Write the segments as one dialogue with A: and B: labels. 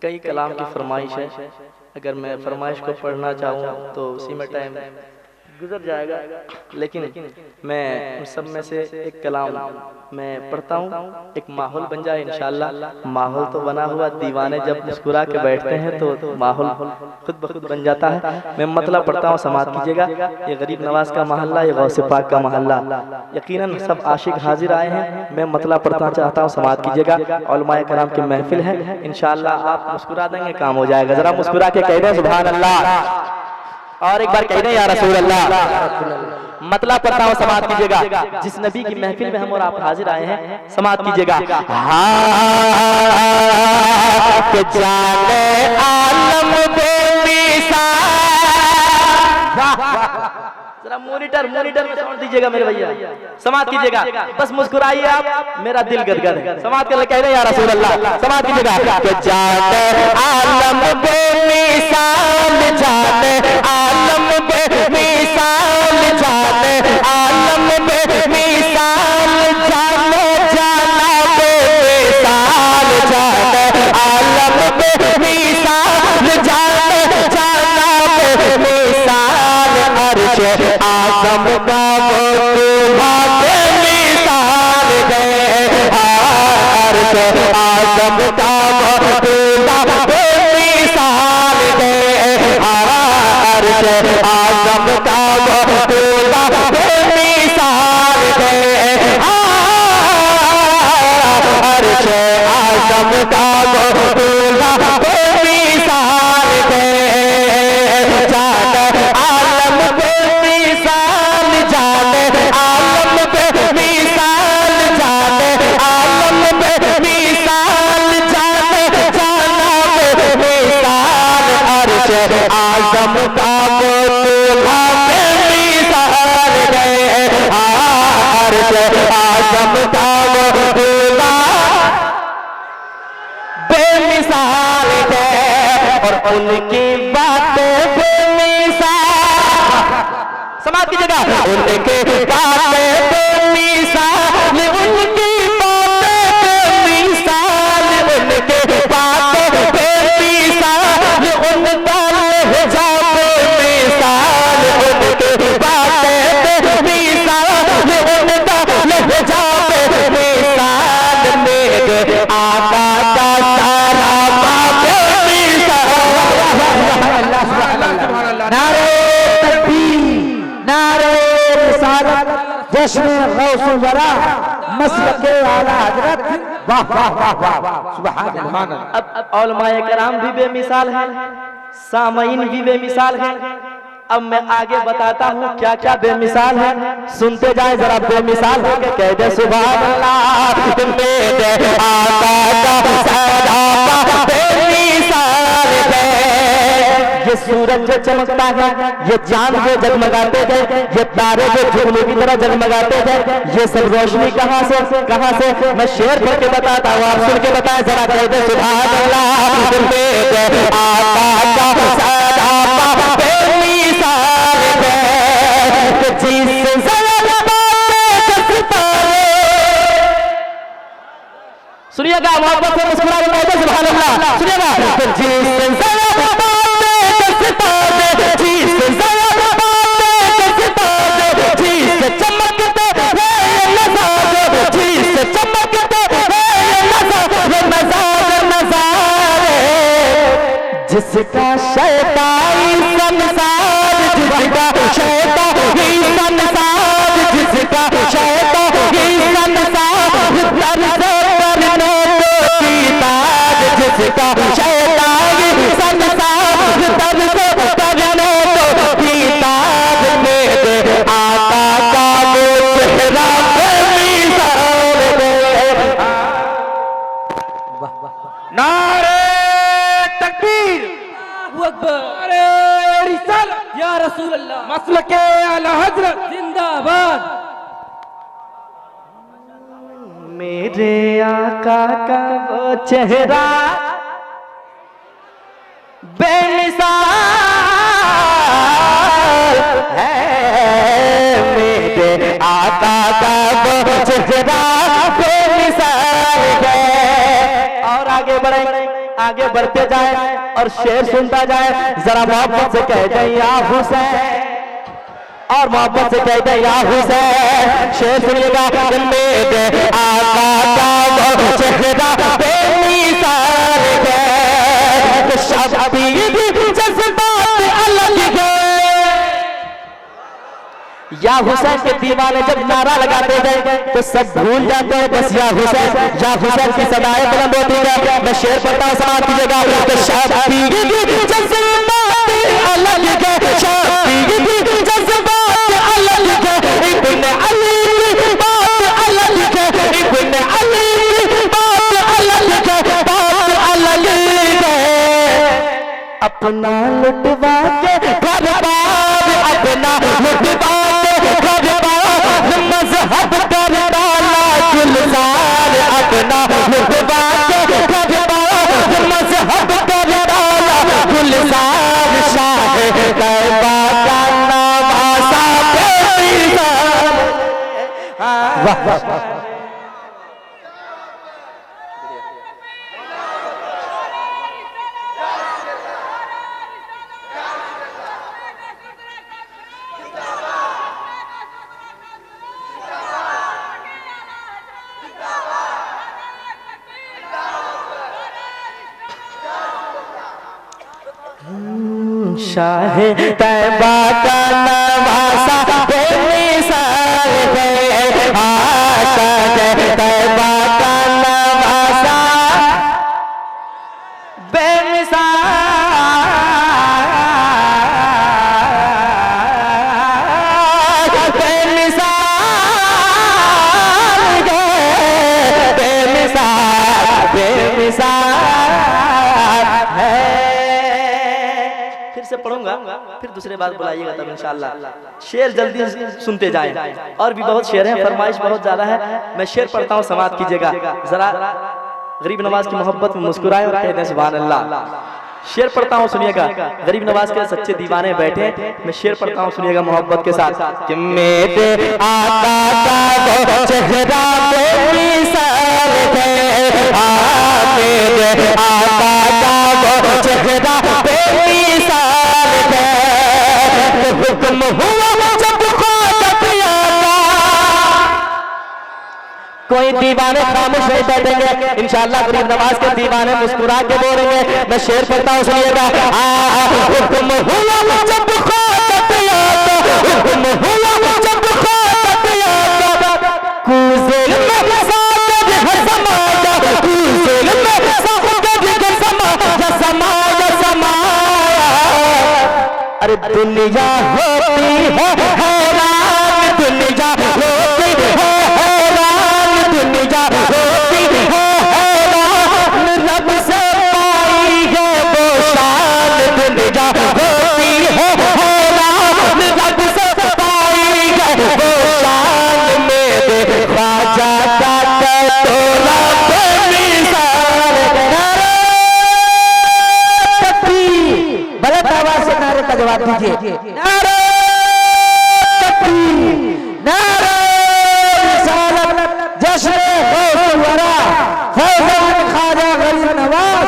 A: कई कलाम की फरमाइश है, अगर मैं फरमाइश को पढ़ना चाहूँ तो उसी में टाइम गुजर जाएगा, लेकिन मैं उन सब में से एक कलाम मैं पढ़ता हूँ, एक माहौल बन जाए इंशाअल्लाह। माहौल तो बना हुआ, दीवाने जब मुस्कुरा के बैठते हैं तो माहौल खुद ब खुद बन जाता है। मैं मतलब पढ़ता हूँ, समात कीजिएगा। ये गरीब नवाज का महल्ला, ये गौसे पाक का महल्ला, यकीनन सब आशिक हाजिर आए हैं। मैं मतलब पढ़ना चाहता हूँ, समात कीजिएगा। उलमाए करम की महफिल है, इंशाअल्लाह आप मुस्कुरा देंगे काम हो जाएगा। जरा मुस्कुरा के कह दें सुभान अल्लाह, और एक बार कह दें या रसूल अल्लाह। मतलब पढ़ता हूँ, समात कीजिएगा। जिस नबी की महफिल में हम और आप हाजिर आए हैं, समात कीजिएगा। जाने आलम जरा मॉनिटर में साउंड दीजिएगा मेरे भैया, समात कीजिएगा। बस मुस्कुराइए आप, मेरा दिल गदगद है। समात कर कह रहे या रसूल अल्लाह, समात कीजिएगा। कि जाने आलम बेमिसाल, जाने आलम बेमिसाल, जाने आलम बेमिसाल, जाने जाना बेमिसाल, जाने आलम बेमिसाल, जाने जाना बेमिसाल, अर्श आज़म का वो मिसाल है, अर्श आज़म का वो मिसाल है, अर्श आज़म का वो मिसाल है, अर्श आज़म का वो मिसाल है। जाने आलम बेमिसाल, जाने आलम बेमिसाल, जाने आलम बेमिसाल, जाने जाना बेमिसाल, अर्श आज़म का वो मिसाल है, अर्श आज़म का वो बेमिसाल है, और उनकी बातें बेमिसाल, समात कीजिएगा। उनके बातें बेमिसाल, उनकी बातें बेमिसाल, उनके बातें बेमिसाल, उनका लहजा बेमिसाल, उनके बातें बेमिसाल, उनका लहजा बेमिसाल, मेरे आका का सारा
B: जश्न गौस वरा मसलके आला हजरत, वाह वाह वाह वाह सुभान अल्लाह।
A: अब उलमाए कराम भी बेमिसाल हैं, सामईन भी बेमिसाल हैं। अब मैं आगे बताता हूँ क्या क्या बेमिसाल है, सुनते जाए जरा। बेमिसाल हो के कह दे सुभान अल्लाह। मेरे आका का सारा बेमिसाल है, ये सूरज जो चमकता है, ये चांद जो जगमगाते हैं, ये तारे जो झुगनू की तरह जगमगाते हैं, ये सब रोशनी कहाँ से मैं शेर भर के बताता हूँ, आप सुन के बताएं जरा। कह दे सुभान अल्लाह। मेरे आका का सारा बेमिसाल है, जिस सुनिएगा, मोहब्बत से मुस्कुरा के कहते सुभान अल्लाह। सुनिएगा, जिसका शैतानी संसार, जिसका शैतानी संसार, जिसका शैतानी संसार, करने को कीताज, जिसका शैतानी संसार, करने को कीताज, मेरे आका का वो चेहरा बेमिसाल है।
B: नारे तकबीर, अरे रिसालत या रसूल अल्लाह, मसलके आला हजरत जिंदाबाद।
A: मेरे आका का वो चेहरा बेमिसाल है, मेरे आका का वो चेहरा बेमिसाल है, आगे बढ़ते जाए और शेर सुनता जाए। जरा मोहब्बत से कह दे या हुसैन, और मोहब्बत से कहते हैं या हुसैन। शेर सुनिएगा, मेरे आका का वो चेहरा बेमिसाल है, शब्बीर जज्बात अलग है। या हुसैन के दीवाने जब नारा लगाते थे तो सब भूल जाते हैं, बस या हुसैन की सदाएं बुलंद होती है। मैं शेर पढ़ता हूं, समाप्त कीजिएगा। तो शब्बीर जज्बात अलग है, शब्बीर जज्बात अलग है, इब्न अली की बात अलग है, इब्न अली की बात अलग है, बात अलग है। अपना लुटवा के घर बार, अपना लुटवा के घर बार, मजहब कर डाला गुलजार। अपना लुटवा के घर बार, मजहब कर डाला गुलजार। शाह तैयबा का नवासा बेमिसाल। वाह वाह, शाह तैयबा का नवासा बेमिसाल है, शाह तैयबा का नवासा बेमिसाल है। फिर से पढ़ूंगा, फिर दूसरे बात बुलाइएगा तब इंशाअल्लाह। शेर जल्दी सुनते जाएं, और भी बहुत शेर हैं, फरमाइश बहुत ज्यादा है। मैं शेर पढ़ता हूँ, समाप्त कीजिएगा। जरा गरीब नवाज की मोहब्बत में मुस्कुराए और कह दें सुभान अल्लाह। शेर पढ़ता हूँ, सुनिएगा। गरीब नवाज के सच्चे दीवाने बैठे, मैं शेर पढ़ता हूँ, सुनिएगा मोहब्बत के साथ। कि मेरे आका का वो चेहरा बेमिसाल है, मेरे आका का वो चेहरा बेमिसाल है। हुक्म हुआ जब ख्वाजा पिया का, कोई दीवाने खामोश नहीं बैठेंगे इंशाअल्लाह। गरीब नवाज के दीवाने मुस्कुरा के बोलेंगे। मैं शेर पढ़ता हूँ, सुनिएगा। हुक्म हुआ जब ख्वाजा पिया का, हुक्म हुआ जब ख्वाजा पिया का, कुज़िल में साक़द है समाया, कुज़िल में साक़द है समाया, समाया समाया। अरे दुनिया होती है हैरान, दुनिया होती है हैरान, दुनिया होती है हैरान, रब से पाई है वो शान। दुनिया होती है हैरान, रब से पाई है वो शान। मेरे ख्वाजा का तोला बेमिसाल है।
B: गलत आवाज से नारे का जवाब दीजिए। नारे तकबीर, नारे रिसालत, जश्न गौस वरा, फैज़ान ख्वाजा गरीब नवाज।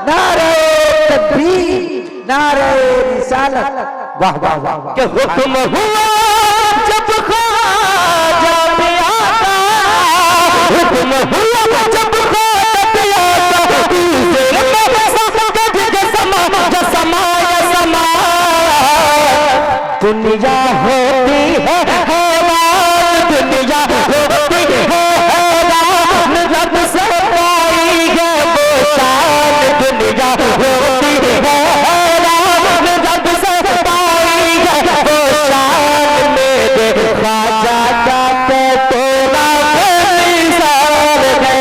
B: नारे तकबीर, नारे रिसालत। वाह वाह वाह वाह।
A: कि हुक्म हुआ जब ख्वाजा पिया का, हुक्म हुआ जब ख्वाजा पिया का, कुज़िल में साक़द है समाया, समाया समाया। दुनिया होती है हैरान, दुनिया होती है हैरान, रब से पाई है वो शान। दुनिया होती है हैरान, रब से पाई है वो शान। मेरे ख्वाजा का तोला बेमिसाल है,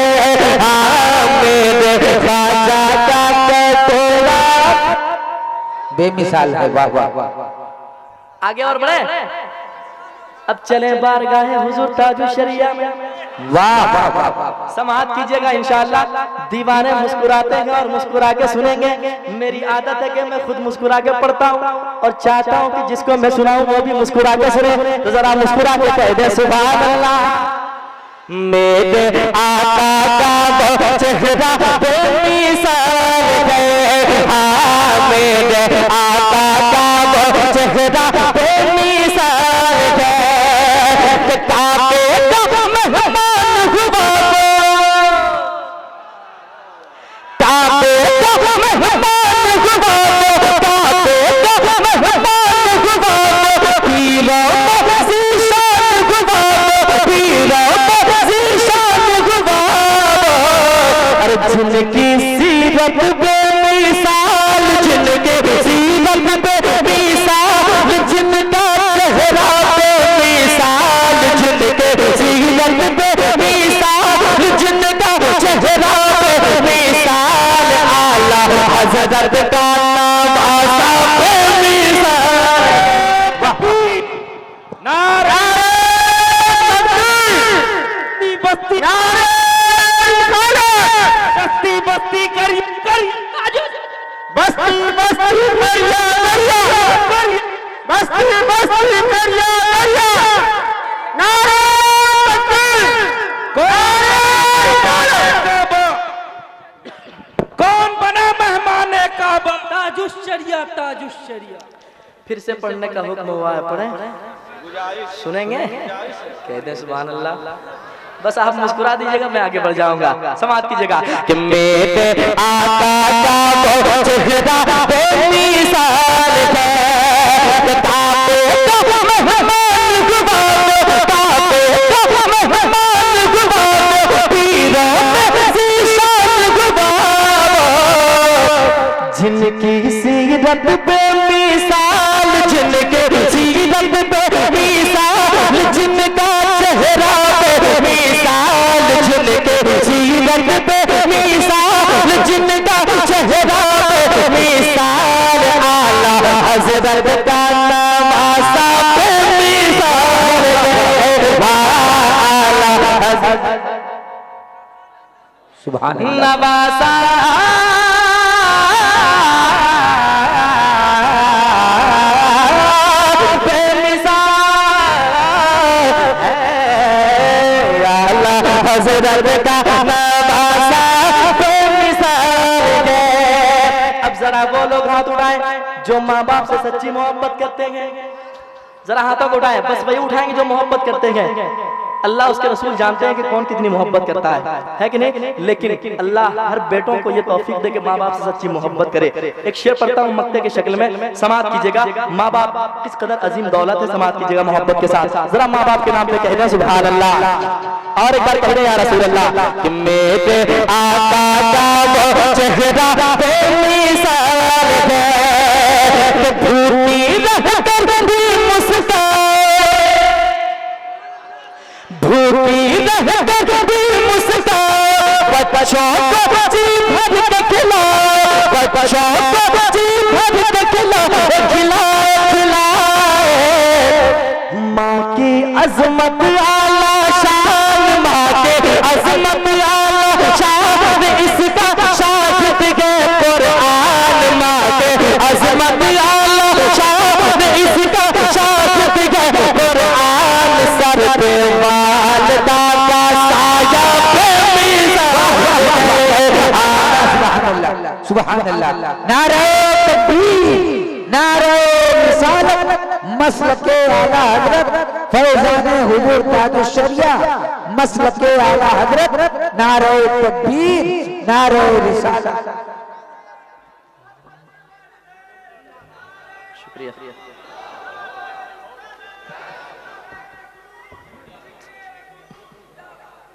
A: मेरे ख्वाजा का तोला
B: बेमिसाल है। वाह वाह वाह।
A: आगे और बढ़े। अब चले बारगाहे हुजूर ताजु शरिया में।
B: वाह वाह वाह वाह।
A: समाअत कीजिएगा इंशाअल्लाह। दीवाने मुस्कुराते हैं और मुस्कुरा के सुनेंगे। मेरी आदत है कि मैं खुद मुस्कुरा के पढ़ता हूँ और चाहता हूँ कि जिसको मैं सुनाऊं वो भी मुस्कुरा के सुने। तो जरा मुस्कुरा के कह दे सुभान अल्लाह। मेरे आका का वो चेहरा बेमिसाल
B: सच्ची बस्ती करिया करिया नारे
C: कौन बना मेहमान काबा?
A: ताजुश्शरिया ताजुश्शरिया। फिर से पढ़ने का हुक्म हुआ है, पढ़े सुनेंगे? कह दें सुभान अल्लाह। बस आप मुस्कुरा दीजिएगा, मैं आगे बढ़ जाऊंगा। समाप्त कीजिएगा कि मेरे आका का वो चेहरा बेमिसाल है, ताके तो मेहमान गुवारो, ताके तो मेहमान गुवारो, पीरों में ज़ीशान गुवारो, जिनकी सीरत बेमिसाल, जिनके सीरत बेमिसाल, जिनका चेहरा बेमिसाल, जिनके सीरत बेमिसाल, जिनका चेहरा बेमिसाल, आला हज़रत का नवासा बेमिसाल है, आला हज़रत
B: सुभान अल्लाह।
A: नवासा अब जरा वो लोग हाथ उठाएं जो माँ बाप से सच्ची मोहब्बत करते हैं, जरा हाथों को उठाएं, बस वही उठाएंगे जो मोहब्बत करते हैं। अल्लाह उसके रसूल जानते हैं कि कौन कितनी मोहब्बत करता है कि नहीं? लेकिन अल्लाह हर बेटों को ये तौफीक दे कि माँ बाप से सच्ची मोहब्बत करे। एक शेर पढ़ता हूँ मक्ते की शक्ल में, समात कीजिएगा। माँ बाप किस कदर अजीम दौलत है, समात कीजिएगा मोहब्बत के साथ। जरा माँ बाप के नाम पे कह दें सुभान अल्लाह, और एक बार कह दें या रसूल अल्लाह कि मेरे आका का वो चेहरा बेमिसाल है, भूखी रहकर भी मुस्कान, भूखी रहकर भी मुस्कान, बच्चों को जी भर के खिलाए, बच्चों को जी भर के खिलाए, खिलाए खिलाए, माँ की अजमत आला शान, माँ के अजमत आला शान, इसका शाहिद है कुरान, माँ के अजमत आला शान, इसका शाहिद है कुरान, सर पे वालिदा का साया बेमिसाल है।
B: सुभान अल्लाह। नारे तकबीर, नारे रिसालत, मसलके आला हजरत फैजान हुजूर ताजुश्शरिया, मसलके आला हजरत, नारे तकबीर, नारे रिसालत।
A: शुक्रिया।